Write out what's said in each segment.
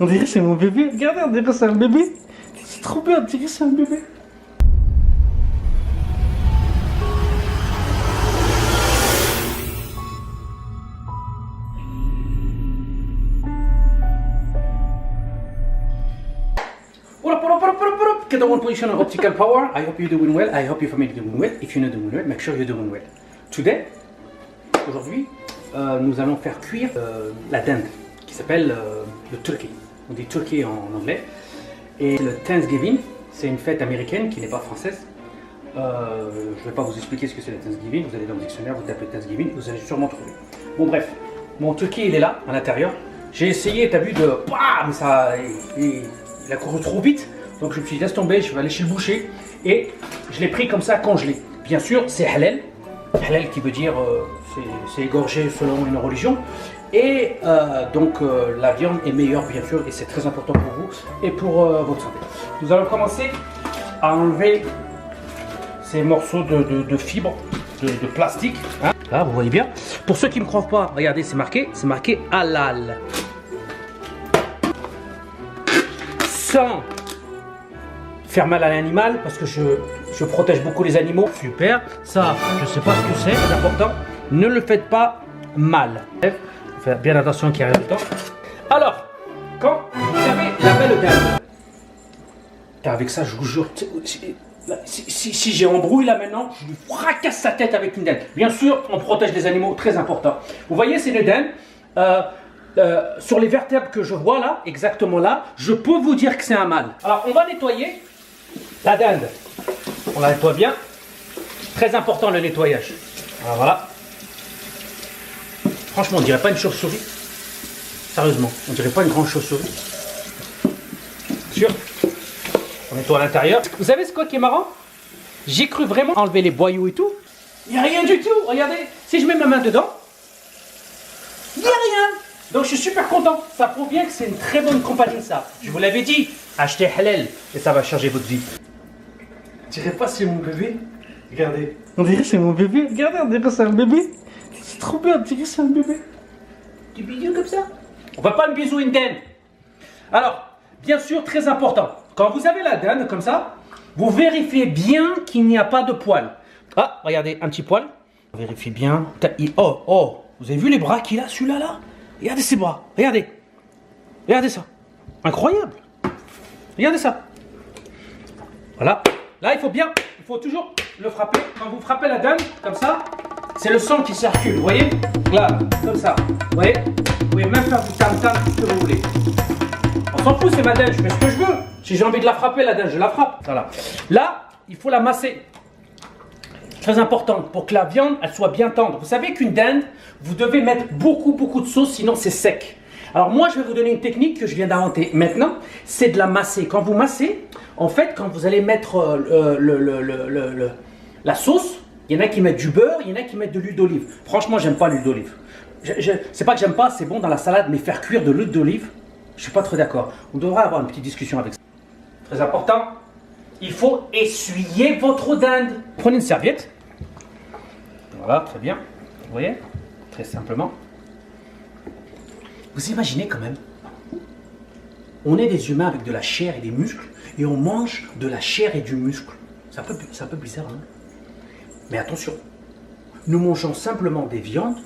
On dirait que c'est mon bébé. Regardez, on dirait que c'est un bébé. C'est trop bien, on dirait que c'est un bébé. Get the one position on optical power. I hope you're doing well. I hope your family doing well. If you're not doing well, make sure you're doing well. Today, aujourd'hui, nous allons faire cuire la dinde qui s'appelle le turkey. On dit turkey en anglais. Et le Thanksgiving, c'est une fête américaine qui n'est pas française. Je ne vais pas vous expliquer ce que c'est le Thanksgiving. Vous allez dans le dictionnaire, vous tapez Thanksgiving, vous allez sûrement trouver. Bon bref, mon turkey il est là à l'intérieur. J'ai essayé, t'as vu, de mais ça, il a couru trop vite. Donc je me suis dit laisse tomber, je vais aller chez le boucher. Et je l'ai pris comme ça congelé. Bien sûr, c'est halal. Halal qui veut dire c'est égorgé selon une religion. Et donc la viande est meilleure bien sûr et c'est très important pour vous et pour votre santé. Nous allons commencer à enlever ces morceaux de fibres, de plastique. Hein. Là vous voyez bien. Pour ceux qui ne me croient pas, regardez c'est marqué halal. Sans faire mal à l'animal parce que je protège beaucoup les animaux. Super. Ça, je sais pas ce que c'est important. Ne le faites pas mal. Faites bien attention qu'il y a rien de temps. Alors, quand vous avez la belle dinde, avec ça, je vous jure, si j'ai embrouille là maintenant, je lui fracasse sa tête avec une dinde. Bien sûr, on protège les animaux, très important. Vous voyez, c'est les dindes. Sur les vertèbres que je vois là, exactement là, je peux vous dire que c'est un mâle. Alors, on va nettoyer la dinde. On la nettoie bien. Très important le nettoyage. Alors, voilà. Franchement, on dirait pas une chauve-souris. Sérieusement, on dirait pas une grande chauve-souris. Sûr. On nettoie à l'intérieur. Vous savez ce quoi qui est marrant? J'ai cru vraiment enlever les boyaux et tout. Il n'y a rien du tout. Regardez, si je mets ma main dedans, il n'y a rien. Donc je suis super content. Ça prouve bien que c'est une très bonne compagnie ça. Je vous l'avais dit, achetez halal et ça va changer votre vie. Je dirais pas c'est mon bébé. Regardez. On dirait que c'est mon bébé. Regardez, on dirait que c'est un bébé. C'est trop bien, on dirait que c'est un bébé. Du bisou comme ça. On va pas le bisou une dinde. Alors, bien sûr, très important. Quand vous avez la dinde comme ça, vous vérifiez bien qu'il n'y a pas de poils. Ah, regardez, un petit poil. Vérifiez bien. Oh, vous avez vu les bras qu'il a, celui-là là? Regardez ses bras, regardez. Regardez ça. Incroyable. Regardez ça. Voilà. Là, il faut toujours le frapper. Quand vous frappez la dinde, comme ça, c'est le sang qui circule, vous voyez? Là, comme ça. Vous voyez? Vous pouvez même faire du tam-tam, tout ce que vous voulez. On s'en fout, c'est ma dinde, je fais ce que je veux. Si j'ai envie de la frapper, la dinde, je la frappe. Voilà. Là, il faut la masser. Très important, pour que la viande, elle soit bien tendre. Vous savez qu'une dinde, vous devez mettre beaucoup de sauce, sinon c'est sec. Alors moi, je vais vous donner une technique que je viens d'inventer maintenant, c'est de la masser. Quand vous massez, en fait, quand vous allez mettre la sauce, il y en a qui mettent du beurre, il y en a qui mettent de l'huile d'olive. Franchement, j'aime pas l'huile d'olive. C'est pas que j'aime pas, c'est bon dans la salade, mais faire cuire de l'huile d'olive, je suis pas trop d'accord. On devrait avoir une petite discussion avec ça. Très important, il faut essuyer votre dinde. Prenez une serviette. Voilà, très bien. Vous voyez? Très simplement. Vous imaginez quand même, on est des humains avec de la chair et des muscles, et on mange de la chair et du muscle. C'est un peu bizarre, hein? Mais attention, nous mangeons simplement des viandes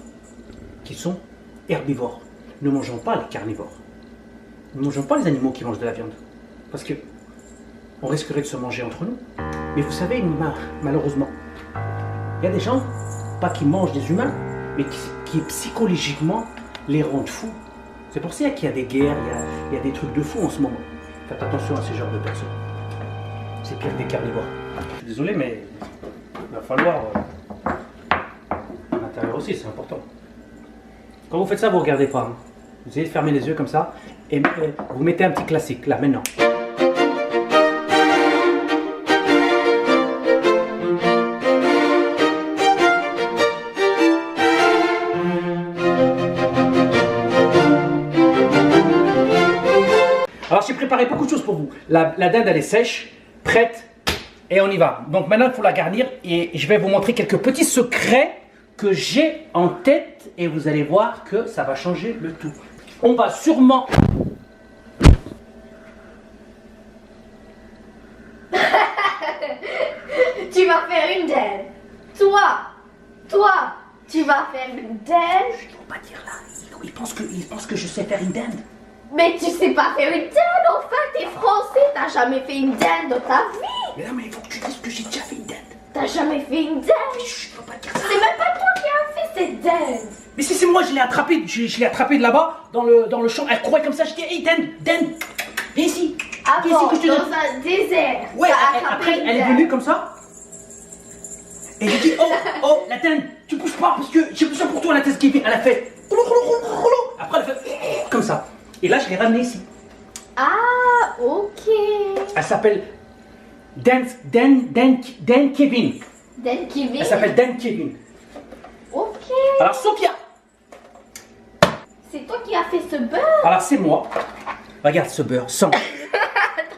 qui sont herbivores. Nous ne mangeons pas les carnivores. Nous ne mangeons pas les animaux qui mangent de la viande. Parce que on risquerait de se manger entre nous. Mais vous savez, malheureusement, il y a des gens, pas qui mangent des humains, mais qui psychologiquement les rendent fous. C'est pour ça qu'il y a des guerres, il y a des trucs de fous en ce moment. Faites attention à ces genres de personnes. C'est pire que des carnivores. Je suis désolé, mais il va falloir à l'intérieur aussi, c'est important. Quand vous faites ça, vous ne regardez pas. Hein. Vous essayez de fermer les yeux comme ça et vous mettez un petit classique là maintenant. Alors j'ai préparé beaucoup de choses pour vous. La dinde elle est sèche, prête et on y va. Donc maintenant il faut la garnir et je vais vous montrer quelques petits secrets que j'ai en tête et vous allez voir que ça va changer le tout. On va sûrement Tu vas faire une dinde. Toi, tu vas faire une dinde. Il faut pas dire là. Il pense que je sais faire une dinde. Mais tu sais pas faire une dinde, enfin, t'es français, t'as jamais fait une dinde dans ta vie. Mais non, mais il faut que tu dises que j'ai déjà fait une dinde. T'as jamais fait une dinde. Chut, faut pas dire ça. C'est même pas toi qui as fait cette dinde. Mais si c'est moi, je l'ai attrapé, je l'ai attrapé de là-bas, dans le champ. Elle courait comme ça, je dis, hey, dinde, viens ici. Viens Avant, ici que je te dans donne. un désert. Ouais, t'as attrapé après, une elle est dinde. venue comme ça. Et j'ai dit, oh, la dinde, tu bouges pas parce que j'ai besoin pour toi, la tête qui vient. Elle a fait. Après, elle a fait comme ça. Et là, je l'ai ramenée ici. Ah, ok. Elle s'appelle Dan Kevin. Dan Kevin. Elle s'appelle Dan Kevin. Ok. Alors, Sophia. C'est toi qui as fait ce beurre. Alors, c'est moi. Regarde ce beurre, sans.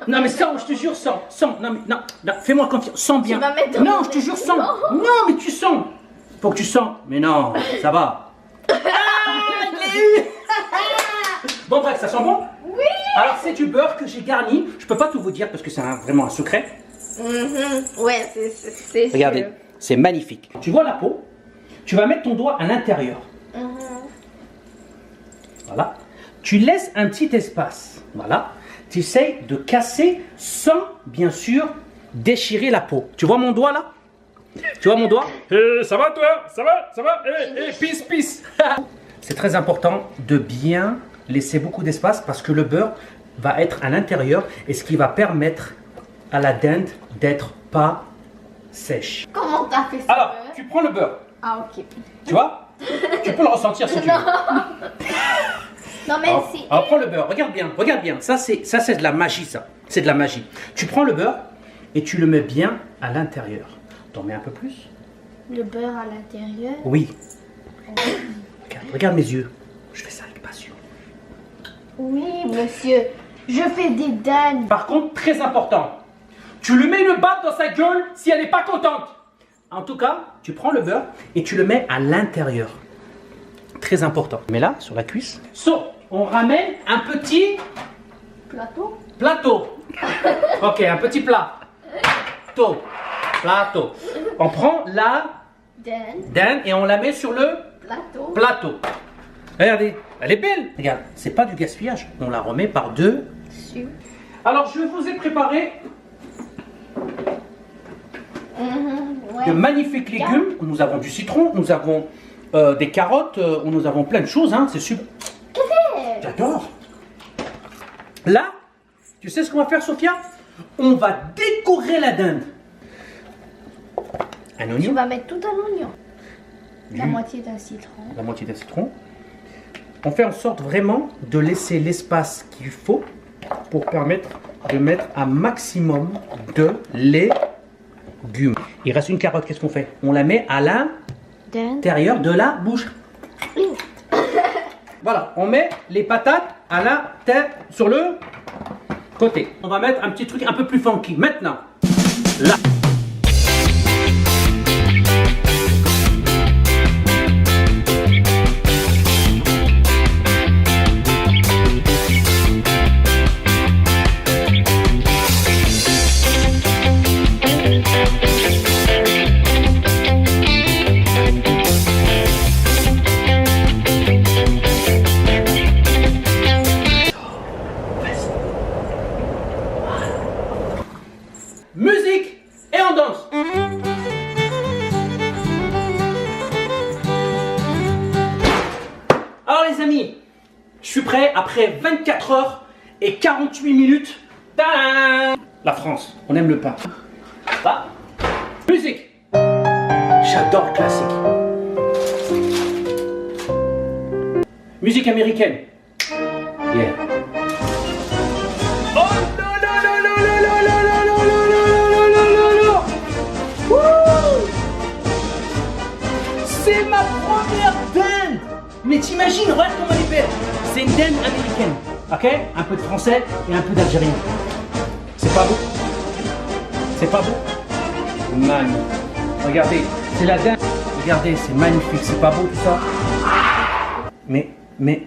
Non, mais sans, je te jure, sans. Non, mais non, fais-moi confiance, sens bien. Tu vas mettre dans Non, mon je te jure, nez. sans. Non. Non, mais tu sens. Faut que tu sens. Mais non, ça va. Ah, je l'ai eu. Bon, bref, ça sent bon? Oui. Alors, c'est du beurre que j'ai garni. Je peux pas tout vous dire parce que c'est vraiment un secret. Ouais, c'est Regardez, sûr. c'est magnifique. Tu vois la peau? Tu vas mettre ton doigt à l'intérieur. Voilà. Tu laisses un petit espace. Voilà. Tu essayes de casser sans, bien sûr, déchirer la peau. Tu vois mon doigt là? Tu vois mon doigt? Ça va toi? Ça va? Peace. C'est très important de bien laisser beaucoup d'espace parce que le beurre va être à l'intérieur et ce qui va permettre à la dinde d'être pas sèche. Comment t'as fait ça? Alors, tu prends le beurre. Ah, ok. Tu vois? Tu peux le ressentir si tu veux. Non, mais si. Alors prends le beurre, regarde bien. Ça c'est de la magie, ça. C'est de la magie. Tu prends le beurre et tu le mets bien à l'intérieur. T'en mets un peu plus? Le beurre à l'intérieur. Oui. Regarde mes yeux. Je fais ça avec passion. Oui, monsieur. Je fais des dindes. Par contre, très important. Tu lui mets une batte dans sa gueule si elle n'est pas contente. En tout cas, tu prends le beurre et tu le mets à l'intérieur. Très important. Mais là, sur la cuisse. On ramène un petit plateau. Ok, un petit plat. Plateau. On prend la dinde et on la met sur le plateau. Regardez, elle est belle. Regarde, c'est pas du gaspillage. On la remet par dessus. Alors, je vous ai préparé de magnifiques légumes. Nous avons du citron, nous avons des carottes, nous avons plein de choses. Hein, c'est super. J'adore. Là, tu sais ce qu'on va faire, Sophia? On va décorer la dinde. Un Tu oignon. vas mettre tout un oignon. La moitié d'un citron. La moitié d'un citron. On fait en sorte vraiment de laisser l'espace qu'il faut pour permettre de mettre un maximum de légumes. Il reste une carotte, qu'est-ce qu'on fait? On la met à l'intérieur de la bouche. Voilà, on met les patates à la tête sur le côté. On va mettre un petit truc un peu plus funky. Maintenant, là. Musique et on danse. Alors les amis, je suis prêt après 24 heures et 48 minutes. Tadam! La France, on aime le pain. Va. Musique. J'adore le classique. Musique américaine. Yeah. Oh non non non non non non non non non non non non non. Wouh! C'est ma première dinde. Mais t'imagines, regarde comment elle est belle. C'est une dinde américaine, ok? Un peu de français et un peu d'algérien. C'est pas beau? C'est pas beau? Magnifique. Regardez, c'est la dinde. Regardez, c'est magnifique. C'est pas beau tout ça? Mais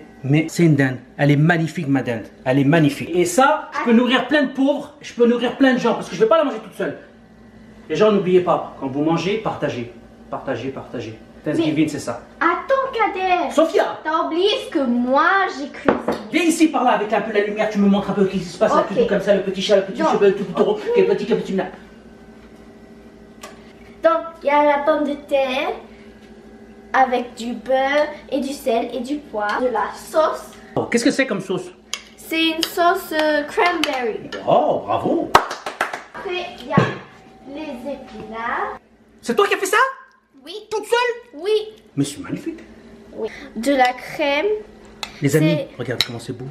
c'est une dinde. Elle est magnifique, ma dinde. Elle est magnifique. Et ça, je peux nourrir plein de pauvres. Je peux nourrir plein de gens parce que je vais pas la manger toute seule. Déjà, n'oubliez pas, quand vous mangez, partagez. Partagez, partagez. Thanksgiving, c'est ça. Attends, Kader. Sophia! T'as oublié ce que moi j'ai cuisiné. Viens ici par là avec un peu la lumière, tu me montres un peu ce qui se passe là, Ok. tout comme ça, le petit chat, le petit cheveu, le tout taureau, quel petit cappuccino. Donc, il y a la pomme de terre avec du beurre et du sel et du poivre. De la sauce. Oh, qu'est-ce que c'est comme sauce? C'est une sauce cranberry. Oh, bravo! Après, il y a les épinards. C'est toi qui as fait ça? Oui. Toute seule? Oui. Mais c'est magnifique. Oui. De la crème. Les amis, C'est- regarde comment c'est beau.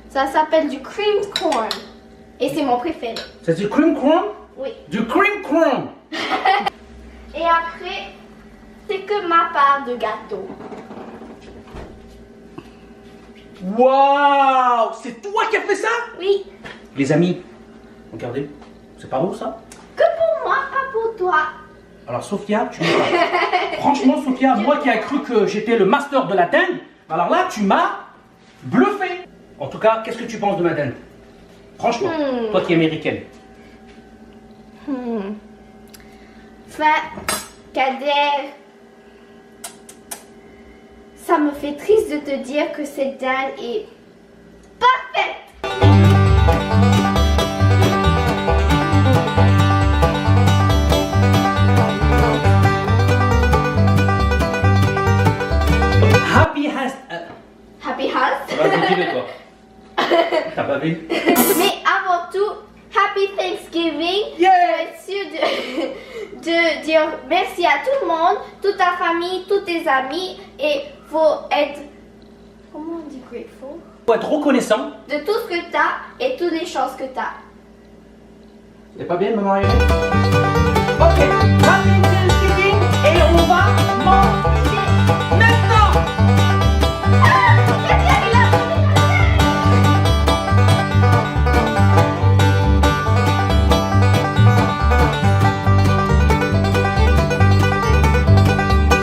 Ça s'appelle du cream corn. Et c'est mon préféré. C'est du cream corn? Oui. Du cream corn! Et après, c'est que ma part de gâteau. Waouh! C'est toi qui as fait ça? Oui. Les amis, regardez, c'est pas beau ça? Que pour moi, pas pour toi. Alors Sophia, tu m'as... Franchement Sophia, moi qui ai cru que j'étais le master de la dinde, alors là tu m'as bluffé. En tout cas, qu'est-ce que tu penses de ma dinde? Franchement, toi qui es américaine. Enfin, Kader, ça me fait triste de te dire que cette dinde est parfaite. Happy has... Happy House. Vas-y, dis-le toi. T'as pas vu? Mais avant tout, Happy Thanksgiving. Yeah. Je suis sûr de dire merci à tout le monde, toute ta famille, tous tes amis, et faut être, comment on dit grateful? Faut être reconnaissant. De tout ce que tu as et toutes les chances que tu as. C'est pas bien, maman Irène?